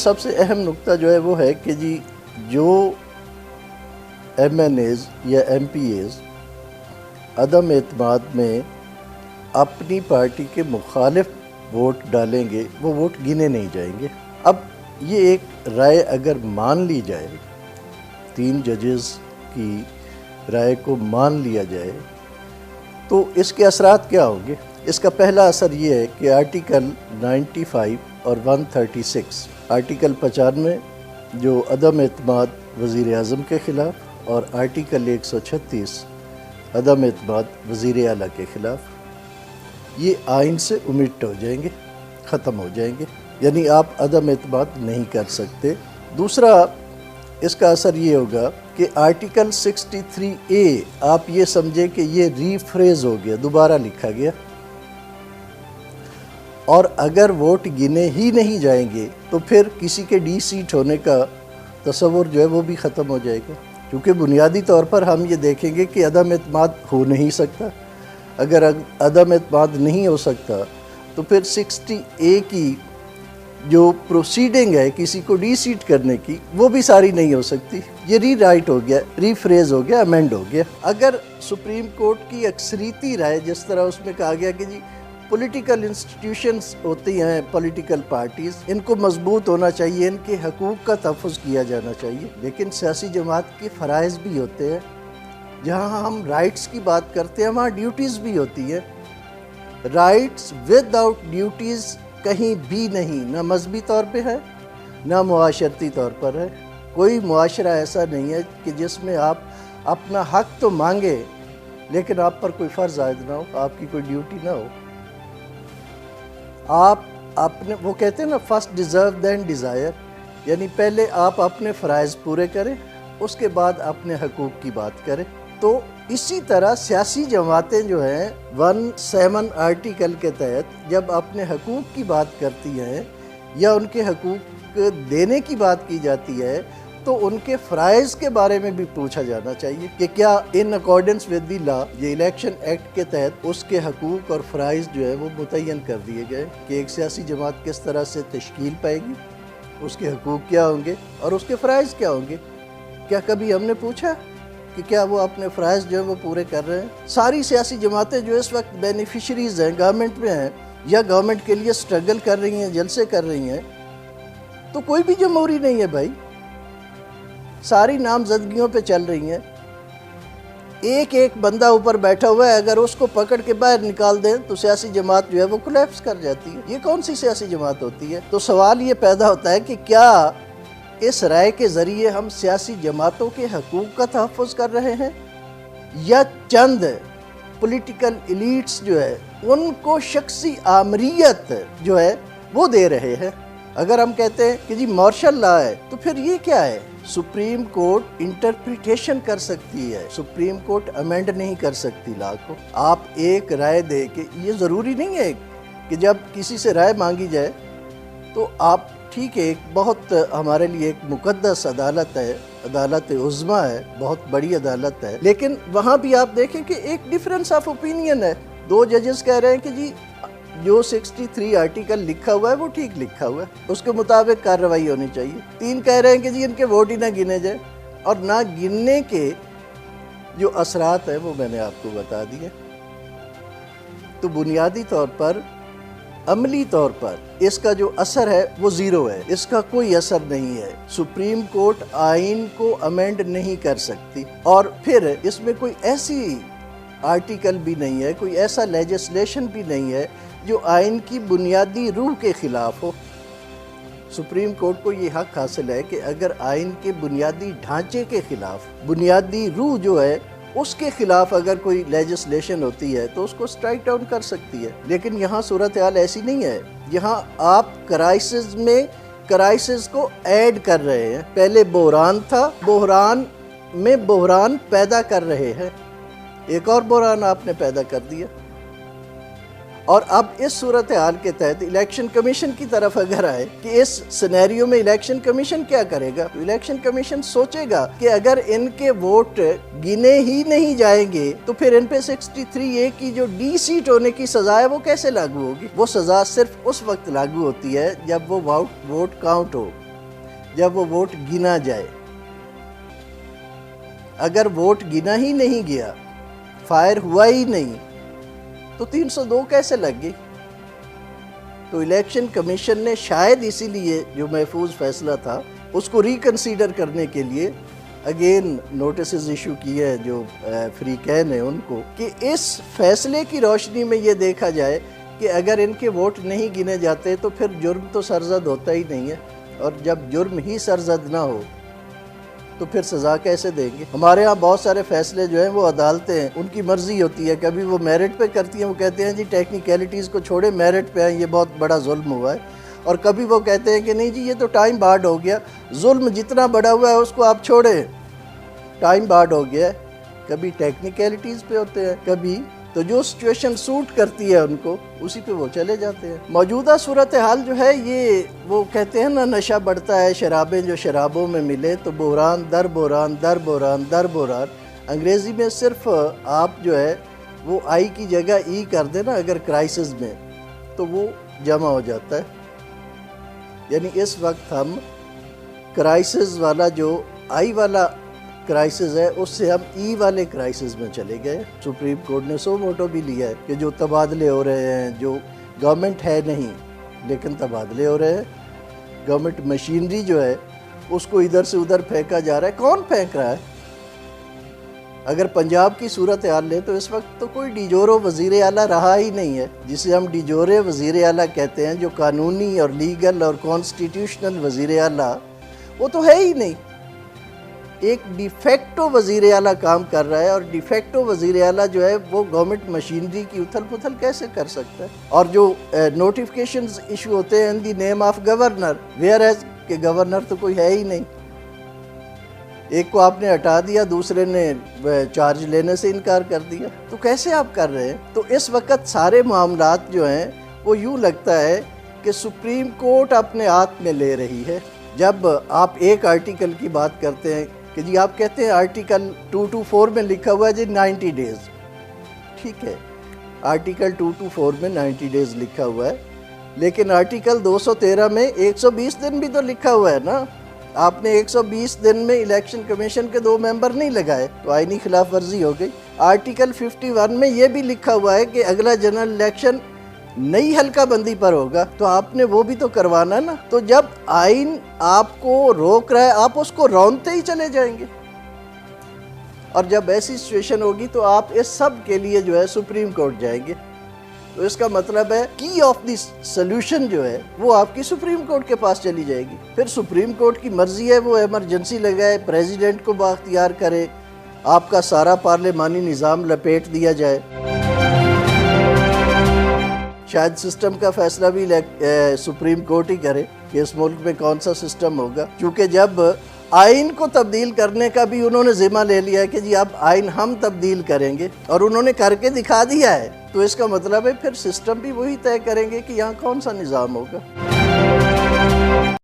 سب سے اہم نقطہ جو ہے وہ ہے کہ جی جو ایم این ایز یا ایم پی ایز عدم اعتماد میں اپنی پارٹی کے مخالف ووٹ ڈالیں گے وہ ووٹ گنے نہیں جائیں گے۔ اب یہ ایک رائے اگر مان لی جائے، 3 ججز کی رائے کو مان لیا جائے تو اس کے اثرات کیا ہوں گے؟ اس کا پہلا اثر یہ ہے کہ آرٹیکل 95 اور 136، آرٹیکل 95 جو عدم اعتماد وزیر اعظم کے خلاف اور آرٹیکل 136 عدم اعتماد وزیر اعلیٰ کے خلاف، یہ آئین سے اومٹ ہو جائیں گے، ختم ہو جائیں گے، یعنی آپ عدم اعتماد نہیں کر سکتے۔ دوسرا اس کا اثر یہ ہوگا کہ آرٹیکل 63A آپ یہ سمجھیں کہ یہ ری فریز ہو گیا، دوبارہ لکھا گیا، اور اگر ووٹ گنے ہی نہیں جائیں گے تو پھر کسی کے ڈی سیٹ ہونے کا تصور جو ہے وہ بھی ختم ہو جائے گا، کیونکہ بنیادی طور پر ہم یہ دیکھیں گے کہ عدم اعتماد ہو نہیں سکتا۔ اگر عدم اعتماد نہیں ہو سکتا تو پھر 60A کی جو پروسیڈنگ ہے کسی کو ڈی سیٹ کرنے کی، وہ بھی ساری نہیں ہو سکتی، یہ ری رائٹ ہو گیا، ری فریز ہو گیا، امینڈ ہو گیا۔ اگر سپریم کورٹ کی اکثریتی رائے، جس طرح اس میں کہا گیا کہ جی پولیٹیکل انسٹیٹیوشنز ہوتی ہیں، پولیٹیکل پارٹیز، ان کو مضبوط ہونا چاہیے، ان کے حقوق کا تحفظ کیا جانا چاہیے، لیکن سیاسی جماعت کے فرائض بھی ہوتے ہیں۔ جہاں ہم رائٹس کی بات کرتے ہیں وہاں ڈیوٹیز بھی ہوتی ہیں۔ رائٹس ود آؤٹ ڈیوٹیز کہیں بھی نہیں، نہ مذہبی طور پہ ہے نہ معاشرتی طور پر ہے۔ کوئی معاشرہ ایسا نہیں ہے کہ جس میں آپ اپنا حق تو مانگے لیکن آپ پر کوئی فرض عائد نہ ہو، آپ کی کوئی ڈیوٹی نہ ہو۔ آپ اپنے، وہ کہتے ہیں نا فرسٹ ڈیزرو دین ڈیزائر، یعنی پہلے آپ اپنے فرائض پورے کریں، اس کے بعد اپنے حقوق کی بات کریں۔ تو اسی طرح سیاسی جماعتیں جو ہیں 17 آرٹیکل کے تحت جب اپنے حقوق کی بات کرتی ہیں یا ان کے حقوق دینے کی بات کی جاتی ہے تو ان کے فرائض کے بارے میں بھی پوچھا جانا چاہیے کہ کیا ان اکارڈنس ود دی لا، یہ الیکشن ایکٹ کے تحت اس کے حقوق اور فرائض جو ہے وہ متعین کر دیے گئے کہ ایک سیاسی جماعت کس طرح سے تشکیل پائے گی، اس کے حقوق کیا ہوں گے اور اس کے فرائض کیا ہوں گے۔ کیا کبھی ہم نے پوچھا کہ کیا وہ اپنے فرائض جو ہیں وہ پورے کر رہے ہیں؟ ساری سیاسی جماعتیں جو اس وقت بینیفیشریز ہیں، گورنمنٹ میں ہیں یا گورنمنٹ کے لیے سٹرگل کر رہی ہیں، جلسے کر رہی ہیں، تو کوئی بھی جمہوری نہیں ہے بھائی، ساری نامزدگیوں پہ چل رہی ہیں۔ ایک ایک بندہ اوپر بیٹھا ہوا ہے، اگر اس کو پکڑ کے باہر نکال دیں تو سیاسی جماعت جو ہے وہ کولیپس کر جاتی ہے۔ یہ کون سی سیاسی جماعت ہوتی ہے؟ تو سوال یہ پیدا ہوتا ہے کہ کیا اس رائے کے ذریعے ہم سیاسی جماعتوں کے حقوق کا تحفظ کر رہے ہیں یا چند پولیٹیکل ایلیٹس جو ہے ان کو شخصی آمریت جو ہے وہ دے رہے ہیں؟ اگر ہم کہتے ہیں کہ جی مارشل لا ہے تو پھر یہ کیا ہے؟ سپریم کورٹ انٹرپریٹیشن کر سکتی ہے، سپریم کورٹ امینڈ نہیں کر سکتی لا کو۔ آپ ایک رائے دے کے، یہ ضروری نہیں ہے کہ جب کسی سے رائے مانگی جائے تو آپ، ٹھیک ہے، ایک بہت ہمارے لیے ایک مقدس عدالت ہے، عدالت عظمیٰ ہے، بہت بڑی عدالت ہے، لیکن وہاں بھی آپ دیکھیں کہ ایک ڈیفرنس آف اوپینین ہے۔ 2 ججز کہہ رہے ہیں کہ جی جو 63 آرٹیکل لکھا ہوا ہے وہ ٹھیک لکھا ہوا ہے، اس کے مطابق کارروائی ہونی چاہیے۔ 3 کہہ رہے ہیں کہ جی ان کے ووٹ ہی نہ گنے جائے، اور نہ گننے کے جو اثرات ہیں وہ میں نے آپ کو بتا دیے۔ تو بنیادی طور پر، عملی طور پر اس کا جو اثر ہے وہ زیرو ہے، اس کا کوئی اثر نہیں ہے۔ سپریم کورٹ آئین کو امینڈ نہیں کر سکتی، اور پھر اس میں کوئی ایسی آرٹیکل بھی نہیں ہے، کوئی ایسا لیجسلیشن بھی نہیں ہے جو آئین کی بنیادی روح کے خلاف ہو۔ سپریم کورٹ کو یہ حق حاصل ہے کہ اگر آئین کے بنیادی ڈھانچے کے خلاف، بنیادی روح جو ہے اس کے خلاف اگر کوئی لیجسلیشن ہوتی ہے تو اس کو سٹرائک ڈاؤن کر سکتی ہے، لیکن یہاں صورتحال ایسی نہیں ہے۔ یہاں آپ کرائسس میں کرائسس کو ایڈ کر رہے ہیں۔ پہلے بحران تھا، بحران میں بحران پیدا کر رہے ہیں، ایک اور بحران آپ نے پیدا کر دیا۔ اور اب اس صورتحال کے تحت الیکشن کمیشن کی طرف اگر آئے کہ اس سینیریو میں الیکشن کمیشن کیا کرے گا، الیکشن کمیشن سوچے گا کہ اگر ان کے ووٹ گنے ہی نہیں جائیں گے تو پھر ان پہ 63A کی جو ڈی سیٹ ہونے کی سزا ہے وہ کیسے لاگو ہوگی؟ وہ سزا صرف اس وقت لاگو ہوتی ہے جب وہ ووٹ کاؤنٹ ہو، جب وہ ووٹ گنا جائے۔ اگر ووٹ گنا ہی نہیں گیا، فائر ہوا ہی نہیں، تو 302 کیسے لگ گئی؟ تو الیکشن کمیشن نے شاید اسی لیے جو محفوظ فیصلہ تھا اس کو ریکنسیڈر کرنے کے لیے اگین نوٹسز ایشو کیے ہیں جو فریقین ہیں ان کو، کہ اس فیصلے کی روشنی میں یہ دیکھا جائے کہ اگر ان کے ووٹ نہیں گنے جاتے تو پھر جرم تو سرزد ہوتا ہی نہیں ہے، اور جب جرم ہی سرزد نہ ہو تو پھر سزا کیسے دیں گے؟ ہمارے ہاں بہت سارے فیصلے جو ہیں وہ عدالتیں ہیں، ان کی مرضی ہوتی ہے، کبھی وہ میرٹ پہ کرتی ہیں، وہ کہتے ہیں جی ٹیکنیکلٹیز کو چھوڑے میرٹ پہ آئیں، یہ بہت بڑا ظلم ہوا ہے، اور کبھی وہ کہتے ہیں کہ نہیں جی یہ تو ٹائم بارڈ ہو گیا، ظلم جتنا بڑا ہوا ہے اس کو آپ چھوڑیں، ٹائم بارڈ ہو گیا ہے۔ کبھی ٹیکنیکلٹیز پہ ہوتے ہیں، کبھی تو جو سچویشن سوٹ کرتی ہے ان کو اسی پہ وہ چلے جاتے ہیں۔ موجودہ صورتحال جو ہے یہ وہ کہتے ہیں نا، نشہ بڑھتا ہے، شرابیں جو شرابوں میں ملے تو بحران در بحران در بحران در بحران۔ انگریزی میں صرف آپ جو ہے وہ آئی کی جگہ ای کر دیں نا اگر کرائسس میں، تو وہ جمع ہو جاتا ہے۔ یعنی اس وقت ہم کرائسس والا جو آئی والا کرائسس ہے اس سے ہم ای والے کرائسس میں چلے گئے۔ سپریم کورٹ نے سو موٹو بھی لیا ہے کہ جو تبادلے ہو رہے ہیں، جو گورنمنٹ ہے نہیں لیکن تبادلے ہو رہے ہیں، گورنمنٹ مشینری جو ہے اس کو ادھر سے ادھر پھینکا جا رہا ہے۔ کون پھینک رہا ہے؟ اگر پنجاب کی صورتحال لیں تو اس وقت تو کوئی ڈیجورو وزیر اعلیٰ رہا ہی نہیں ہے، جسے ہم ڈیجورے وزیر اعلیٰ کہتے ہیں، جو قانونی اور لیگل اور کانسٹیٹیوشنل وزیر اعلیٰ وہ تو ہے ہی نہیں۔ ایک ڈی فیکٹو وزیر اعلیٰ کام کر رہا ہے، اور ڈی فیکٹو وزیر اعلیٰ جو ہے وہ گورنمنٹ مشینری کی اتھل پتھل کیسے کر سکتا ہے؟ اور جو نوٹیفکیشنز ایشو ہوتے ہیں in the name of governor, whereas کہ گورنر تو کوئی ہے ہی نہیں، ایک کو آپ نے ہٹا دیا، دوسرے نے چارج لینے سے انکار کر دیا، تو کیسے آپ کر رہے ہیں؟ تو اس وقت سارے معاملات جو ہیں وہ یوں لگتا ہے کہ سپریم کورٹ اپنے ہاتھ میں لے رہی ہے۔ جب آپ ایک آرٹیکل کی بات کرتے ہیں کہ جی آپ کہتے ہیں آرٹیکل 224 میں لکھا ہوا ہے جی 90 ڈیز، ٹھیک ہے، آرٹیکل 224 میں 90 ڈیز لکھا ہوا ہے، لیکن آرٹیکل 213 میں 120 دن بھی تو لکھا ہوا ہے نا۔ آپ نے 120 دن میں الیکشن کمیشن کے 2 ممبر نہیں لگائے تو آئینی خلاف ورزی ہو گئی۔ آرٹیکل 51 میں یہ بھی لکھا ہوا ہے کہ اگلا جنرل الیکشن نئی حلقہ بندی پر ہوگا، تو آپ نے وہ بھی تو کروانا نا۔ تو جب آئین آپ کو روک رہا ہے آپ اس کو رونتے ہی چلے جائیں گے، اور جب ایسی سچویشن ہوگی تو آپ اس سب کے لیے جو ہے سپریم کورٹ جائیں گے۔ تو اس کا مطلب ہے کی آف دی سلوشن جو ہے وہ آپ کی سپریم کورٹ کے پاس چلی جائے گی۔ پھر سپریم کورٹ کی مرضی ہے وہ ایمرجنسی لگائے، پریزیڈنٹ کو بااختیار کرے، آپ کا سارا پارلیمانی نظام لپیٹ دیا جائے۔ شاید سسٹم کا فیصلہ بھی سپریم کورٹ ہی کرے کہ اس ملک میں کون سا سسٹم ہوگا، کیونکہ جب آئین کو تبدیل کرنے کا بھی انہوں نے ذمہ لے لیا ہے کہ جی اب آئین ہم تبدیل کریں گے، اور انہوں نے کر کے دکھا دیا ہے، تو اس کا مطلب ہے پھر سسٹم بھی وہی طے کریں گے کہ یہاں کون سا نظام ہوگا۔